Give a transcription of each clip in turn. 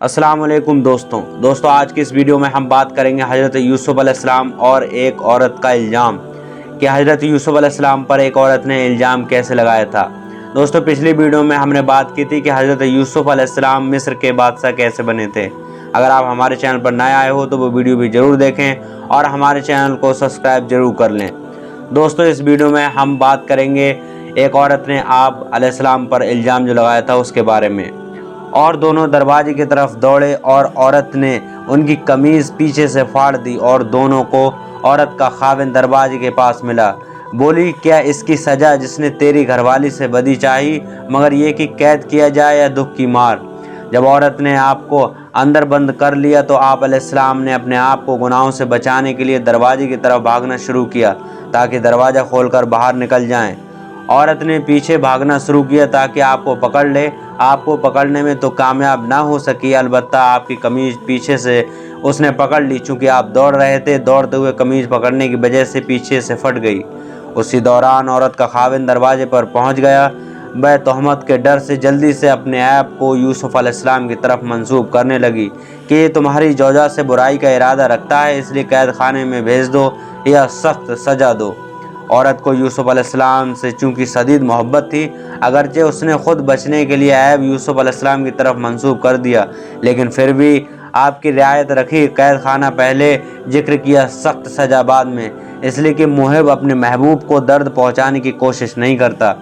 अस्सलाम वालेकुम दोस्तों आज की इस वीडियो में हम बात करेंगे हज़रत यूसुफ अलैहिस्सलाम और एक औरत का इल्ज़ाम कि हज़रत यूसुफ अलैहिस्सलाम पर एक औरत ने इल्ज़ाम कैसे लगाया था। दोस्तों पिछली वीडियो में हमने बात की थी कि हज़रत यूसुफ अलैहिस्सलाम मिस्र के बादशाह कैसे बने थे। अगर आप हमारे चैनल पर नए आए हो तो वो वीडियो भी ज़रूर देखें और हमारे चैनल को सब्सक्राइब ज़रूर कर लें। दोस्तों इस वीडियो में हम बात करेंगे एक औरत ने आप अलैहिस्सलाम पर इल्ज़ाम जो लगाया था उसके बारे में। और दोनों दरवाजे की तरफ दौड़े और औरत ने उनकी कमीज़ पीछे से फाड़ दी और दोनों को औरत का खाविंद दरवाजे के पास मिला। बोली, क्या इसकी सज़ा जिसने तेरी घरवाली से बदी चाही मगर ये कि कैद किया जाए या दुख की मार। जब औरत ने आपको अंदर बंद कर लिया तो आप अलैहिस्सलाम ने अपने आप को गुनाहों से बचाने के लिए दरवाजे की तरफ भागना शुरू किया ताकि दरवाज़ा खोलकर बाहर निकल जाएं। औरत ने पीछे भागना शुरू किया ताकि आपको पकड़ ले। आपको पकड़ने में तो कामयाब ना हो सकी, अलबत्ता आपकी कमीज़ पीछे से उसने पकड़ ली। चूँकि आप दौड़ रहे थे, दौड़ते हुए कमीज़ पकड़ने की वजह से पीछे से फट गई। उसी दौरान औरत का खाविंद दरवाजे पर पहुंच गया। वह तोहमत के डर से जल्दी से अपने ऐप को यूसुफ अलैहिस्सलाम की तरफ मंसूब करने लगी कि ये तुम्हारी जौजा से बुराई का इरादा रखता है, इसलिए कैद खाने में भेज दो या सख्त सज़ा दो। औरत को यूसुफ अलैहिस्सलाम से चूँकि शदीद मोहब्बत थी, अगरचे उसने ख़ुद बचने के लिए ऐब यूसुफ अलैहिस्सलाम की तरफ मंसूब कर दिया, लेकिन फिर भी आपकी रियायत रखी। कैद खाना पहले जिक्र किया, सख्त सज़ा बाद में, इसलिए कि मुहिब अपने महबूब को दर्द पहुँचाने की कोशिश नहीं करता।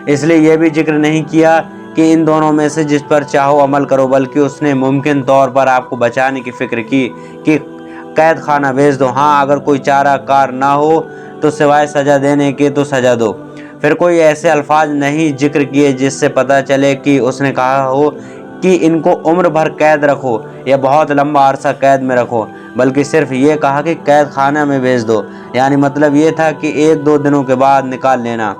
इसलिए यह भी जिक्र नहीं किया कि इन दोनों में से जिस पर चाहो अमल करो, बल्कि उसने मुमकिन तौर पर आपको बचाने की फ़िक्र की कि कैद खाना भेज दो। हाँ, अगर कोई चारा कार ना हो तो सिवाय सज़ा देने के तो सज़ा दो। फिर कोई ऐसे अल्फाज नहीं जिक्र किए जिससे पता चले कि उसने कहा हो कि इनको उम्र भर कैद रखो या बहुत लंबा अरसा कैद में रखो, बल्कि सिर्फ ये कहा कि कैद खाना में भेज दो, यानी मतलब ये था कि 1-2 दिनों के बाद निकाल लेना।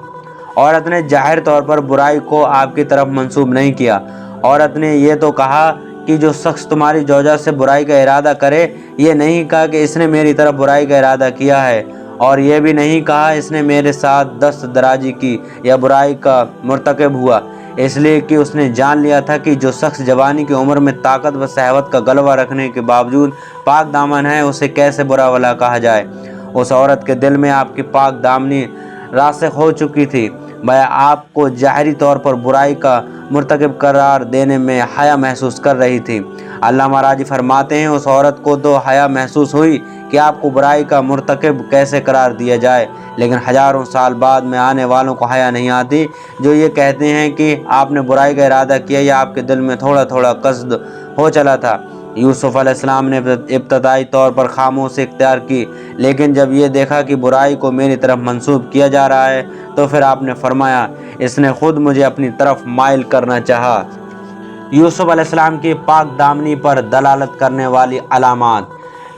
औरत ने जाहिर तौर पर बुराई को आपकी तरफ मंसूब नहीं किया। औरत ने ये तो कहा कि जो शख्स तुम्हारी जौजा से बुराई का इरादा करे, ये नहीं कहा कि इसने मेरी तरफ बुराई का इरादा किया है, और यह भी नहीं कहा इसने मेरे साथ दस्त दराजी की या बुराई का मुर्तकब हुआ, इसलिए कि उसने जान लिया था कि जो शख्स जवानी की उम्र में ताकत व सहवत का गलबा रखने के बावजूद पाक दामन है, उसे कैसे बुरा भला कहा जाए। उस औरत के दिल में आपकी पाक दामनी रासिख हो चुकी थी। वह आपको ज़ाहिरी तौर पर बुराई का मुर्तकब करार देने में हया महसूस कर रही थी। अल्लामा राजी फरमाते हैं, उस औरत को तो हया महसूस हुई कि आपको बुराई का मुर्तकब कैसे करार दिया जाए, लेकिन हज़ारों साल बाद में आने वालों को हया नहीं आती जो ये कहते हैं कि आपने बुराई का इरादा किया या आपके दिल में थोड़ा थोड़ा कसद हो चला था। यूसुफ अलैहिस्सलाम ने इब्तदाई तौर पर खामोशी इख्तियार की, लेकिन जब ये देखा कि बुराई को मेरी तरफ मंसूब किया जा रहा है तो फिर आपने फरमाया, इसने खुद मुझे अपनी तरफ माइल करना चाहा। यूसुफ अलैहिस्सलाम की पाक दामनी पर दलालत करने वाली अलामात।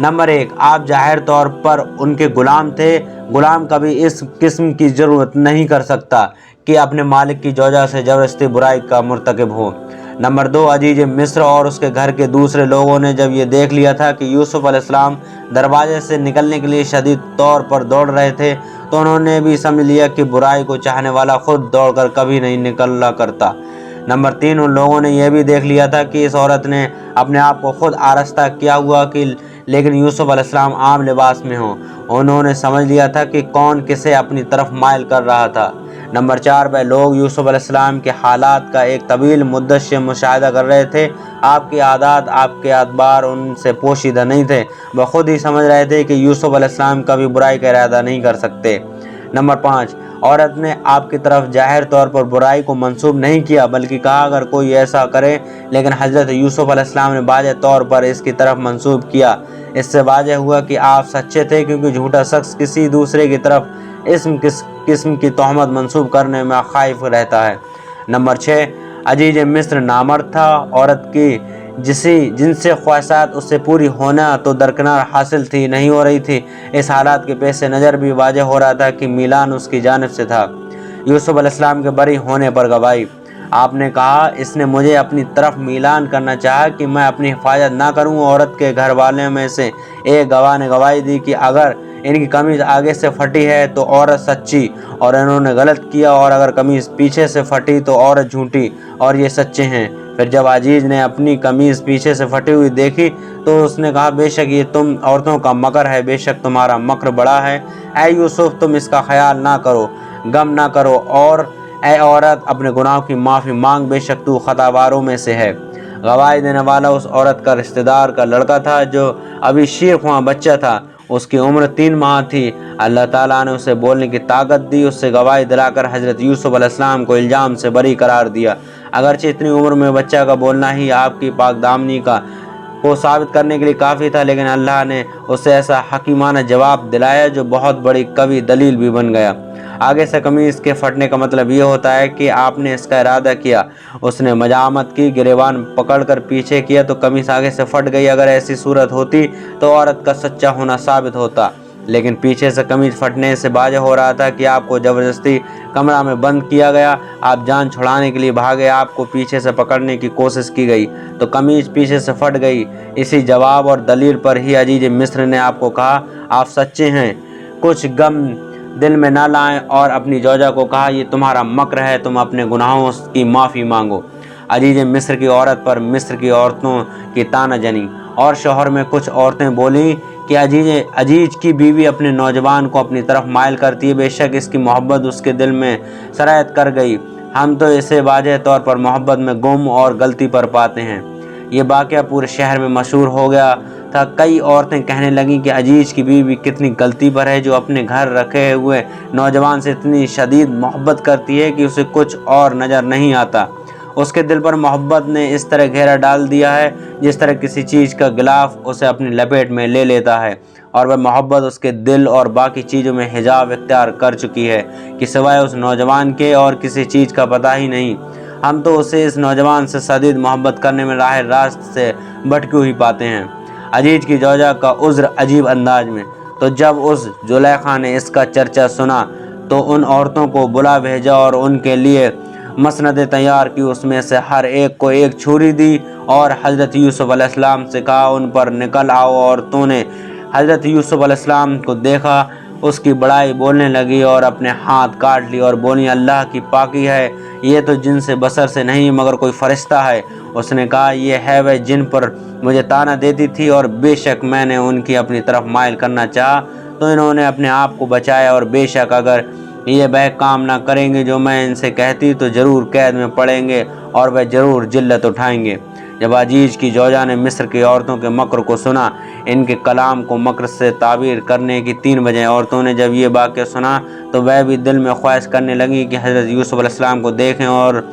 नंबर 1, आप जाहिर तौर पर उनके गुलाम थे। गुलाम कभी इस किस्म की ज़रूरत नहीं कर सकता कि अपने मालिक की जौजा से ज़बरदस्ती बुराई का मुर्तकब हो। नंबर 2, अजीज मिस्र और उसके घर के दूसरे लोगों ने जब ये देख लिया था कि यूसुफ अलैहिस्सलाम दरवाजे से निकलने के लिए शदीद तौर पर दौड़ रहे थे, तो उन्होंने भी समझ लिया कि बुराई को चाहने वाला खुद दौड़कर कभी नहीं निकला करता। नंबर 3, उन लोगों ने यह भी देख लिया था कि इस औरत ने अपने आप को खुद आरास्ता किया हुआ कि लेकिन यूसुफ अलैहिस्सलाम आम लिबास में हो। उन्होंने समझ लिया था कि कौन किसे अपनी तरफ माइल कर रहा था। नंबर 4, वह लोग यूसुफ अलैहिस्सलाम के हालात का एक तवील मुद्दत से मुशाहिदा कर रहे थे। आपकी आदत, आपके अदबार उनसे पोशीदा नहीं थे। वह खुद ही समझ रहे थे कि यूसुफ अलैहिस्सलाम कभी बुराई का इरादा नहीं कर सकते। नंबर 5, औरत ने आपकी तरफ जाहिर तौर पर बुराई को मंसूब नहीं किया, बल्कि कहा अगर कोई ऐसा करे, लेकिन हज़रत यूसुफ अलैहिस्सलाम ने वाज़ेह तौर पर इसकी तरफ मंसूब किया। इससे वाज़ेह हुआ कि आप सच्चे थे, क्योंकि झूठा शख्स किसी दूसरे की तरफ किस्म की तोहमत मंसूब करने में खाइफ रहता है। नंबर 6, अजीज मिस्र नामर्द था। औरत की जिनसे ख्वाहिशात उससे पूरी होना तो दरकिनार हासिल थी नहीं हो रही थी। इस हालात के पेश नज़र भी वाज़ेह हो रहा था कि मिलान उसकी जानिब से था। यूसुफ अलैहिस्सलाम के बरी होने पर गवाही। आपने कहा, इसने मुझे अपनी तरफ मिलान करना चाहा कि मैं अपनी हिफाजत ना करूं। औरत के घर वाले में से एक गवाह ने गवाही दी कि अगर इनकी कमीज़ आगे से फटी है तो औरत सच्ची और इन्होंने गलत किया, और अगर कमीज़ पीछे से फटी तो औरत झूठी और ये सच्चे हैं। फिर जब अजीज ने अपनी कमीज़ पीछे से फटी हुई देखी तो उसने कहा, बेशक ये तुम औरतों का मकर है, बेशक तुम्हारा मकर बड़ा है। ऐ यूसुफ, तुम इसका ख्याल ना करो, गम ना करो, और ऐ औरत अपने गुनाहों की माफ़ी मांग, बेशक तू खतावारों में से है। गवाही देने वाला उस औरत का रिश्तेदार का लड़का था जो अभी शीर-ख्वां बच्चा था। उसकी उम्र 3 माह थी। अल्लाह ताला ने उसे बोलने की ताकत दी, उससे गवाही दिलाकर हज़रत यूसुफ अलैहिस्सलाम को इल्ज़ाम से बरी करार दिया। अगरचे इतनी उम्र में बच्चा का बोलना ही आपकी पाकदामनी को साबित करने के लिए काफ़ी था, लेकिन अल्लाह ने उसे ऐसा हकीमाना जवाब दिलाया जो बहुत बड़ी कवि दलील भी बन गया। आगे से कमीज़ के फटने का मतलब ये होता है कि आपने इसका इरादा किया। उसने मजामत की, गिरेबान पकड़कर पीछे किया तो कमीज़ आगे से फट गई। अगर ऐसी सूरत होती तो औरत का सच्चा होना साबित होता, लेकिन पीछे से कमीज़ फटने से वाज़ेह हो रहा था कि आपको ज़बरदस्ती कमरा में बंद किया गया। आप जान छुड़ाने के लिए भागे, आपको पीछे से पकड़ने की कोशिश की गई तो कमीज़ पीछे से फट गई। इसी जवाब और दलील पर ही अजीज मिस्र ने आपको कहा, आप सच्चे हैं, कुछ गम दिल में ना लाएं, और अपनी जौजा को कहा, ये तुम्हारा मक्र है, तुम अपने गुनाहों की माफ़ी मांगो। अजीज मिस्र की औरत पर मिस्र की औरतों की ताना जनी। और शोहर में कुछ औरतें बोलीं कि अजीज की बीवी अपने नौजवान को अपनी तरफ माइल करती है, बेशक इसकी मोहब्बत उसके दिल में सरायत कर गई। हम तो इसे वाज़ेह तौर पर मोहब्बत में गुम और गलती पर पाते हैं। ये वाक़या पूरे शहर में मशहूर हो गया था। कई औरतें कहने लगीं कि अजीज की बीवी कितनी गलती पर है, जो अपने घर रखे हुए नौजवान से इतनी शदीद मोहब्बत करती है कि उसे कुछ और नज़र नहीं आता। उसके दिल पर मोहब्बत ने इस तरह घेरा डाल दिया है जिस तरह किसी चीज़ का गिलाफ उसे अपनी लपेट में ले लेता है, और वह मोहब्बत उसके दिल और बाकी चीज़ों में हिजाब इख्तियार कर चुकी है कि सिवाय उस नौजवान के और किसी चीज़ का पता ही नहीं। हम तो उसे इस नौजवान से शदीद मोहब्बत करने में राह रास्त से भटके हुई पाते हैं। अजीज की जौजा का उज़्र अजीब अंदाज में। तो जब उस जुलेखा ने इसका चर्चा सुना तो उन औरतों को बुला भेजा और उनके लिए मसनद तैयार की। उसमें से हर एक को एक छुरी दी और हज़रत यूसुफ अलैहिस्सलाम से कहा, उन पर निकल आओ। औरतों ने हज़रत यूसुफ अलैहिस्सलाम को देखा, उसकी बड़ाई बोलने लगी और अपने हाथ काट लिए और बोली, अल्लाह की पाकी है, ये तो जिन से बसर से नहीं मगर कोई फरिश्ता है। उसने कहा, ये है वह जिन पर मुझे ताना देती थी, और बेशक मैंने उनकी अपनी तरफ माइल करना चाहा तो इन्होंने अपने आप को बचाया, और बेशक अगर ये वह काम ना करेंगे जो मैं इनसे कहती तो ज़रूर कैद में पड़ेंगे और वह ज़रूर जिल्लत उठाएंगे। जब अजीज की जौजा ने मिस्र की औरतों के मक्र को सुना, इनके कलाम को मक्र से ताबीर करने की 3 वजह, औरतों ने जब ये वाक़या सुना तो वह भी दिल में ख्वाहिश करने लगी कि हज़रत यूसुफ अलैहिस्सलाम को देखें, और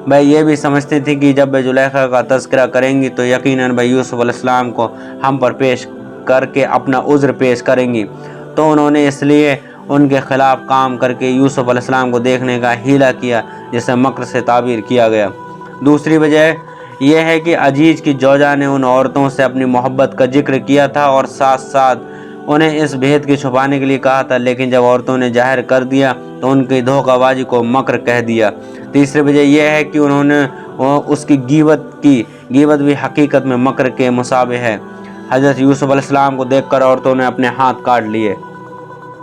वह ये भी समझती थी कि जब वह जुलेखा का तज़किरा करेंगी तो यकीनन वह यूसुफ अलैहिस्सलाम को हम पर पेश करके अपना उज़्र पेश करेंगी। तो उन्होंने इसलिए उनके ख़िलाफ़ काम करके यूसुफ अलैहिस्सलाम को देखने का हीला किया, जिसे मक्र से ताबीर किया गया। दूसरी वजह यह है कि अजीज की जौजा ने उन औरतों से अपनी मोहब्बत का जिक्र किया था और साथ साथ उन्हें इस भेद के छुपाने के लिए कहा था, लेकिन जब औरतों ने जाहिर कर दिया तो उनकी धोखाबाजी को मक्र कह दिया। तीसरी वजह यह है कि उन्होंने उसकी गीबत भी हकीकत में मक्र के मुसाबे है। हज़रत यूसुफ अलैहिस्सलाम को देखकर औरतों ने अपने हाथ काट लिए।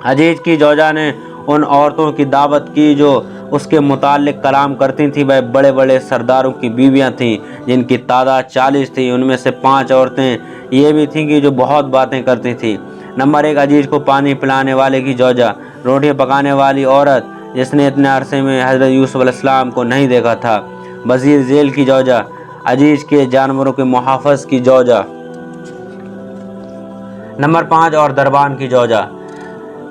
अजीज की जौजा ने उन औरतों की दावत की जो उसके मुतालिक कलाम करती थी। वह बड़े बड़े सरदारों की बीवियां थीं जिनकी तादाद 40 थी। उनमें से 5 औरतें ये भी थीं कि जो बहुत बातें करती थीं। नंबर 1, अजीज को पानी पिलाने वाले की जौजा, रोटियां पकाने वाली औरत जिसने इतने अरसे में हज़रत यूसुफ अलैहिस्सलाम को नहीं देखा था। वज़ीर जेल की जौजा, अजीज के जानवरों के मुहाफ़िज़ की जौजा। नंबर 5, और दरबान की जौजा।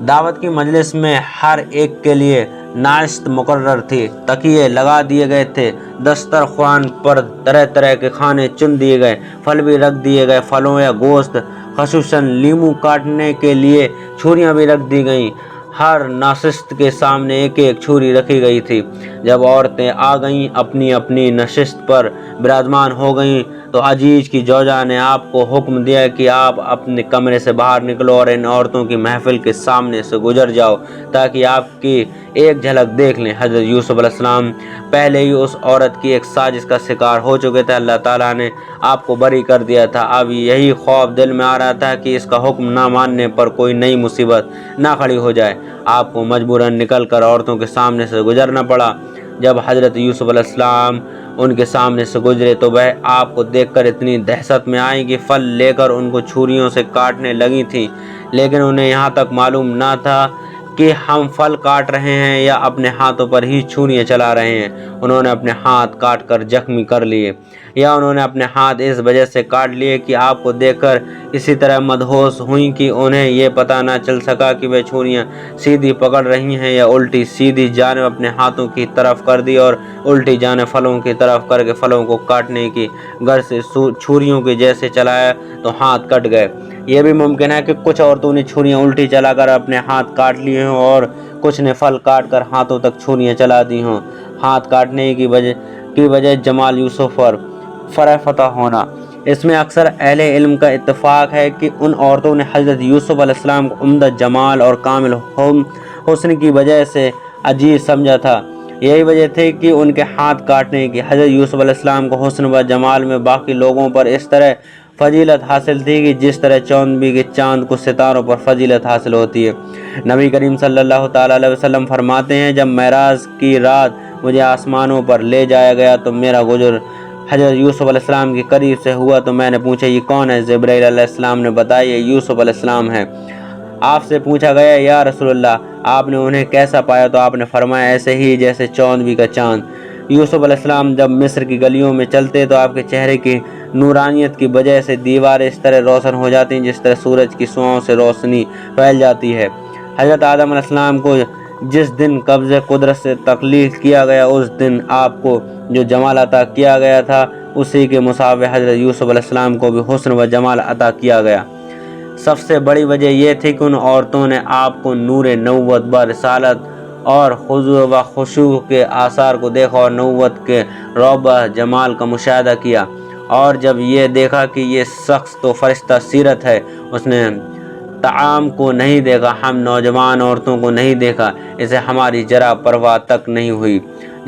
दावत की मजलिस में हर एक के लिए नाश्त मुकर्रर थी, तकिए लगा दिए गए थे, दस्तरख्वान पर तरह तरह के खाने चुन दिए गए, फल भी रख दिए गए, फलों या गोश्त, खसूसन लीमू काटने के लिए छुरियां भी रख दी गईं। हर नशिस्त के सामने एक एक छुरी रखी गई थी। जब औरतें आ गईं, अपनी अपनी नशिस्त पर विराजमान हो गईं, तो अजीज की जौजा ने आपको हुक्म दिया कि आप अपने कमरे से बाहर निकलो और इन औरतों की महफिल के सामने से गुजर जाओ ताकि आपकी एक झलक देख लें। हज़रत यूसुफ अलैहिस्सलाम पहले ही उस औरत की एक साजिश का शिकार हो चुके थे। अल्लाह ताला ने आपको बरी कर दिया था। अब यही खौफ दिल में आ रहा था कि इसका हुक्म ना मानने पर कोई नई मुसीबत ना खड़ी हो जाए। आपको मजबूरन निकल कर औरतों के सामने से गुजरना पड़ा। जब हज़रत यूसुफ अलैहिस्सलाम ان کے سامنے سے گزرے تو وہ آپ کو دیکھ کر اتنی دہشت میں آئیں کہ پھل لے کر ان کو چھریوں سے کاٹنے لگی تھیں، لیکن انہیں یہاں تک معلوم نہ تھا کہ ہم پھل کاٹ رہے ہیں یا اپنے ہاتھوں پر ہی چھریاں چلا رہے ہیں۔ انہوں نے اپنے ہاتھ کاٹ کر زخمی کر لیے، یا انہوں نے اپنے ہاتھ اس وجہ سے کاٹ لیے کہ آپ کو دیکھ کر اسی طرح مدہوش ہوئیں کہ انہیں یہ پتہ نہ چل سکا کہ وہ چھریاں سیدھی پکڑ رہی ہیں یا الٹی۔ سیدھی جانب اپنے ہاتھوں کی طرف کر دی اور الٹی جانب پھلوں کی طرف کر کے پھلوں کو کاٹنے کی غرض سے چھریوں کے جیسے چلایا تو ہاتھ کٹ گئے۔ یہ بھی ممکن ہے کہ کچھ عورتوں نے چھریاں الٹی چلا کر اپنے ہاتھ کاٹ لیے ہوں اور کچھ نے پھل کاٹ کر ہاتھوں تک چھریاں چلا دی ہوں۔ ہاتھ کاٹنے کی وجہ جمال یوسف اور فرح فتح ہونا۔ اس میں اکثر اہل علم کا اتفاق ہے کہ ان عورتوں نے حضرت یوسف علیہ السلام کو عمدہ جمال اور کامل حسن کی وجہ سے عزیز سمجھا تھا۔ یہی وجہ تھی کہ ان کے ہاتھ کاٹنے کی۔ حضرت یوسف علیہ السلام کو حسن و جمال میں باقی لوگوں پر اس طرح فضیلت حاصل تھی کہ جس طرح چاندنی کے چاند کو ستاروں پر فضیلت حاصل ہوتی ہے۔ نبی کریم صلی اللہ تعالیٰ علیہ وسلم فرماتے ہیں، جب معراج کی رات مجھے آسمانوں پر لے جایا گیا تو میرا گزر حضرت یوسف علیہ السلام کے قریب سے ہوا تو میں نے پوچھا یہ کون ہے؟ جبرائیل علیہ السلام نے بتایا یہ یوسف علیہ السلام ہے۔ آپ سے پوچھا گیا یا رسول اللہ آپ نے انہیں کیسا پایا؟ تو آپ نے فرمایا ایسے ہی جیسے چاندنی کا چاند۔ یوسف علیہ السلام جب مصر کی گلیوں میں چلتے تو آپ کے چہرے کی نورانیت کی وجہ سے دیواریں اس طرح روشن ہو جاتی ہیں جس طرح سورج کی شعاعوں سے روشنی پھیل جاتی ہے۔ حضرت آدم علیہ السلام کو جس دن قبض قدرت سے تخلیق کیا گیا اس دن آپ کو جو جمال عطا کیا گیا تھا اسی کے مساوی حضرت یوسف علیہ السلام کو بھی حسن و جمال عطا کیا گیا۔ سب سے بڑی وجہ یہ تھی کہ ان عورتوں نے آپ کو نور نبوت و رسالت اور خضوع و خشوع کے آثار کو دیکھا اور نبوت کے رعب و جمال کا مشاہدہ کیا، اور جب یہ دیکھا کہ یہ شخص تو فرشتہ سیرت ہے، اس نے طعام کو نہیں دیکھا، ہم نوجوان عورتوں کو نہیں دیکھا، اسے ہماری ذرا پرواہ تک نہیں ہوئی۔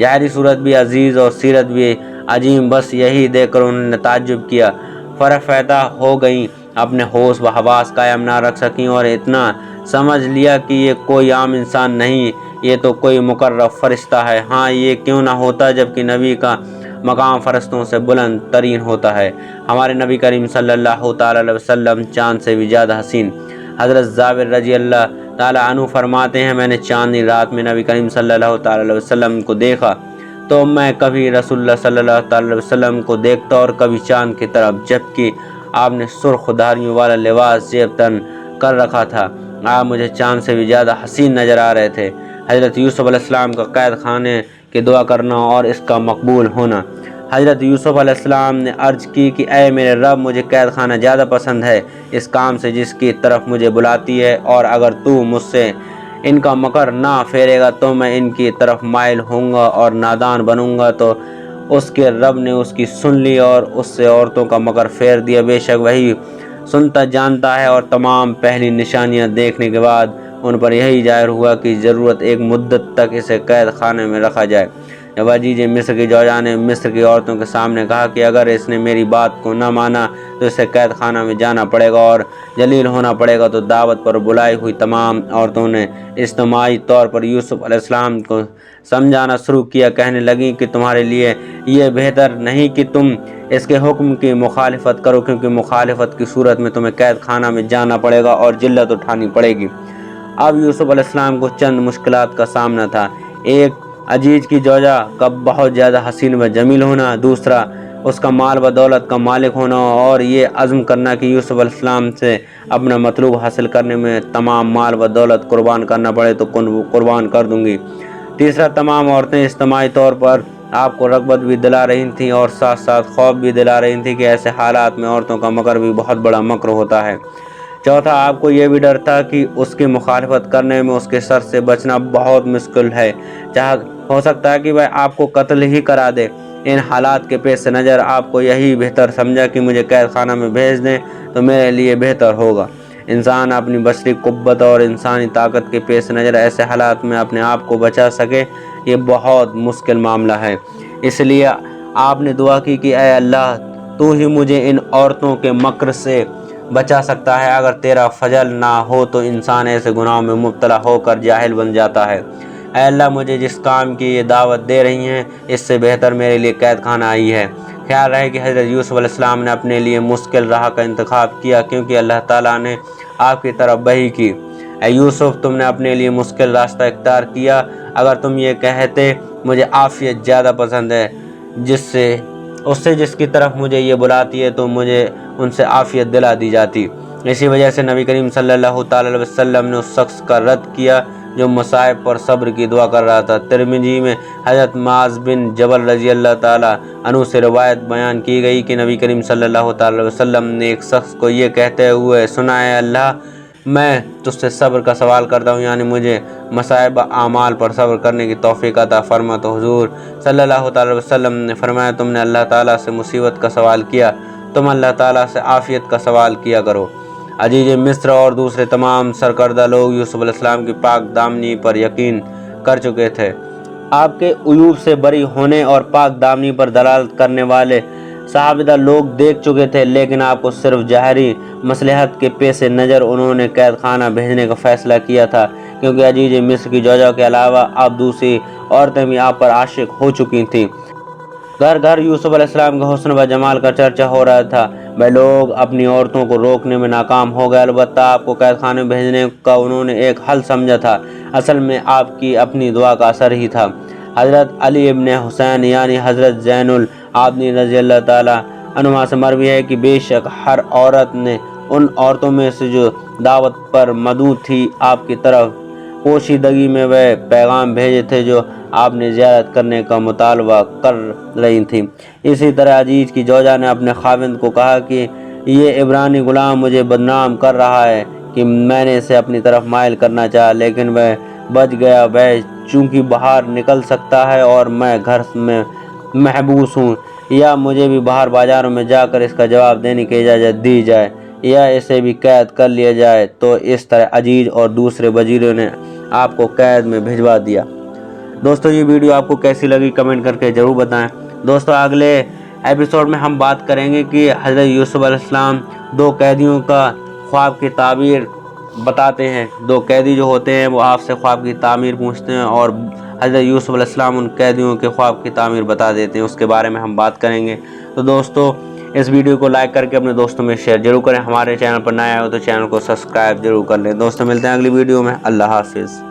ظاہری صورت بھی عزیز اور سیرت بھی عظیم، بس یہی دیکھ کر انہوں نے تعجب کیا، فرفتہ ہو گئیں، اپنے ہوش و حواس قائم نہ رکھ سکیں اور اتنا سمجھ لیا کہ یہ کوئی عام انسان نہیں، یہ تو کوئی مقرب فرشتہ ہے۔ ہاں یہ کیوں نہ ہوتا جبکہ نبی کا مقام فرشتوں سے بلند ترین ہوتا ہے۔ ہمارے نبی کریم صلی اللہ تعالیٰ علیہ وسلم چاند سے بھی زیادہ حسین۔ حضرت جابر رضی اللہ تعالیٰ عنہ فرماتے ہیں، میں نے چاندنی رات میں نبی کریم صلی اللہ تعالیٰ علیہ وسلم کو دیکھا تو میں کبھی رسول اللہ صلی اللہ تعالیٰ علیہ وسلم کو دیکھتا اور کبھی چاند کی طرف، جبکہ آپ نے سرخ دھاریوں والا لباس زیب تن کر رکھا تھا۔ آپ مجھے چاند سے بھی زیادہ حسین نظر آ رہے تھے۔ حضرت یوسف علیہ السلام کا قید خانے کی دعا کرنا اور اس کا مقبول ہونا۔ حضرت یوسف علیہ السلام نے عرض کی کہ اے میرے رب مجھے قید خانہ زیادہ پسند ہے اس کام سے جس کی طرف مجھے بلاتی ہے، اور اگر تو مجھ سے ان کا مکر نہ پھیرے گا تو میں ان کی طرف مائل ہوں گا اور نادان بنوں گا۔ تو اس کے رب نے اس کی سن لی اور اس سے عورتوں کا مکر پھیر دیا۔ بے شک وہی سنتا جانتا ہے، اور تمام پہلی نشانیاں دیکھنے کے بعد ان پر یہی ظاہر ہوا کہ ضرورت ایک مدت تک اسے قید خانے میں رکھا جائے۔ جب عزیز مصر کی جوجا نے مصر کی عورتوں کے سامنے کہا کہ اگر اس نے میری بات کو نہ مانا تو اسے قید خانہ میں جانا پڑے گا اور ذلیل ہونا پڑے گا، تو دعوت پر بلائی ہوئی تمام عورتوں نے اجتماعی طور پر یوسف علیہ السلام کو سمجھانا شروع کیا۔ کہنے لگیں کہ تمہارے لیے یہ بہتر نہیں کہ تم اس کے حکم کی مخالفت کرو، کیونکہ مخالفت کی صورت میں تمہیں قید خانہ میں جانا پڑے گا اور ذلت اٹھانی پڑے گی۔ اب یوسف علیہ السلام کو چند مشکلات کا سامنا تھا۔ ایک، عزیز کی زوجہ کا بہت زیادہ حسین و جمیل ہونا، دوسرا اس کا مال و دولت کا مالک ہونا، اور یہ عزم کرنا کہ یوسف علیہ السلام سے اپنا مطلوب حاصل کرنے میں تمام مال و دولت قربان کرنا پڑے تو قربان کر دوں گی۔ تیسرا، تمام عورتیں اجتماعی طور پر آپ کو رغبت بھی دلا رہی تھیں اور ساتھ ساتھ خوف بھی دلا رہی تھیں کہ ایسے حالات میں عورتوں کا مکر بھی بہت بڑا مکر ہوتا ہے۔ چوتھا، آپ کو یہ بھی ڈر تھا کہ اس کی مخالفت کرنے میں اس کے سر سے بچنا بہت مشکل ہے، ہو سکتا ہے کہ وہ آپ کو قتل ہی کرا دے۔ ان حالات کے پیش نظر آپ کو یہی بہتر سمجھا کہ مجھے قید خانہ میں بھیج دیں تو میرے لیے بہتر ہوگا۔ انسان اپنی بشری قوت اور انسانی طاقت کے پیش نظر ایسے حالات میں اپنے آپ کو بچا سکے یہ بہت مشکل معاملہ ہے۔ اس لیے آپ نے دعا کی کہ اے اللہ تو ہی مجھے ان عورتوں کے مکر سے بچا سکتا ہے، اگر تیرا فضل نہ ہو تو انسان ایسے گناہوں میں مبتلا ہو کر جاہل بن جاتا ہے۔ اے اللہ مجھے جس کام کی یہ دعوت دے رہی ہیں اس سے بہتر میرے لیے قید خانہ آئی ہے۔ خیال رہے کہ حضرت یوسف علیہ السلام نے اپنے لیے مشکل راہ کا انتخاب کیا کیونکہ اللہ تعالیٰ نے آپ کی طرف وحی کی، اے یوسف تم نے اپنے لیے مشکل راستہ اختیار کیا۔ اگر تم یہ کہتے مجھے عافیت زیادہ پسند ہے جس کی طرف مجھے یہ بلاتی ہے تو مجھے ان سے عافیت دلا دی جاتی۔ اسی وجہ سے نبی کریم صلی اللہ تعالی علیہ وسلم نے اس شخص کا رد کیا جو مصائب پر صبر کی دعا کر رہا تھا۔ ترمذی میں حضرت معاذ بن جبل رضی اللہ تعالیٰ عنہ سے روایت بیان کی گئی کہ نبی کریم صلی اللہ تعالی علیہ وسلم نے ایک شخص کو یہ کہتے ہوئے سنا، اے اللہ میں تجھ سے صبر کا سوال کرتا ہوں، یعنی مجھے مصائب اعمال پر صبر کرنے کی توفیق عطا فرما۔ تو حضور صلی اللہ تعالی وسلم نے فرمایا، تم نے اللہ تعالیٰ سے مصیبت کا سوال کیا، تم اللہ تعالیٰ سے عافیت کا سوال کیا کرو۔ عزیز مصر اور دوسرے تمام سرکردہ لوگ یوسف علیہ السلام کی پاک دامنی پر یقین کر چکے تھے۔ آپ کے عیوب سے بری ہونے اور پاک دامنی پر دلالت کرنے والے صحابہ لوگ دیکھ چکے تھے، لیکن آپ کو صرف ظاہری مصلحت کے پیش نظر انہوں نے قید خانہ بھیجنے کا فیصلہ کیا تھا، کیونکہ عزیز مصر کی زوجہ کے علاوہ اب دوسری عورتیں بھی آپ پر عاشق ہو چکی تھیں۔ گھر گھر یوسف علیہ السلام کے حسن و جمال کا چرچا ہو رہا تھا۔ وہ لوگ اپنی عورتوں کو روکنے میں ناکام ہو گئے، البتہ آپ کو قید خانے بھیجنے کا انہوں نے ایک حل سمجھا تھا، اصل میں آپ کی اپنی دعا کا اثر ہی تھا۔ حضرت علی ابن حسین یعنی حضرت زین العابدین رضی اللہ تعالیٰ عنہما سے مروی ہے کہ بے شک ہر عورت نے ان عورتوں میں سے جو دعوت پر مدعو تھی آپ کی طرف پوشیدگی میں وہ پیغام بھیجے تھے جو آپ نے زیارت کرنے کا مطالبہ کر رہی تھیں۔ اسی طرح عزیز کی زوجہ نے اپنے خاوند کو کہا کہ یہ عبرانی غلام مجھے بدنام کر رہا ہے کہ میں نے اسے اپنی طرف مائل کرنا چاہا، لیکن وہ بچ گیا۔ وہ چونکہ باہر نکل سکتا ہے اور میں گھر میں محبوس ہوں، یا مجھے بھی باہر بازاروں میں جا کر اس کا جواب دینے کی اجازت دی جائے یا اسے بھی قید کر لیا جائے۔ تو اس طرح عزیز اور دوسرے وزیروں نے آپ کو قید میں بھجوا دیا۔ دوستو یہ ویڈیو آپ کو کیسی لگی کمنٹ کر کے ضرور بتائیں۔ دوستو اگلے ایپیسوڈ میں ہم بات کریں گے کہ حضرت یوسف علیہ السلام دو قیدیوں کا خواب کی تعبیر بتاتے ہیں۔ دو قیدی جو ہوتے ہیں وہ آپ سے خواب کی تعبیر پوچھتے ہیں اور حضرت یوسف علیہ السلام ان قیدیوں کے خواب کی تعبیر بتا دیتے ہیں، اس کے بارے میں ہم بات کریں گے۔ تو دوستو اس ویڈیو کو لائک کر کے اپنے دوستوں میں شیئر ضرور کریں۔ ہمارے چینل پر نئے آئے ہو تو چینل کو سبسکرائب ضرور کر لیں۔ دوستو ملتے ہیں اگلی ویڈیو میں۔ اللہ حافظ۔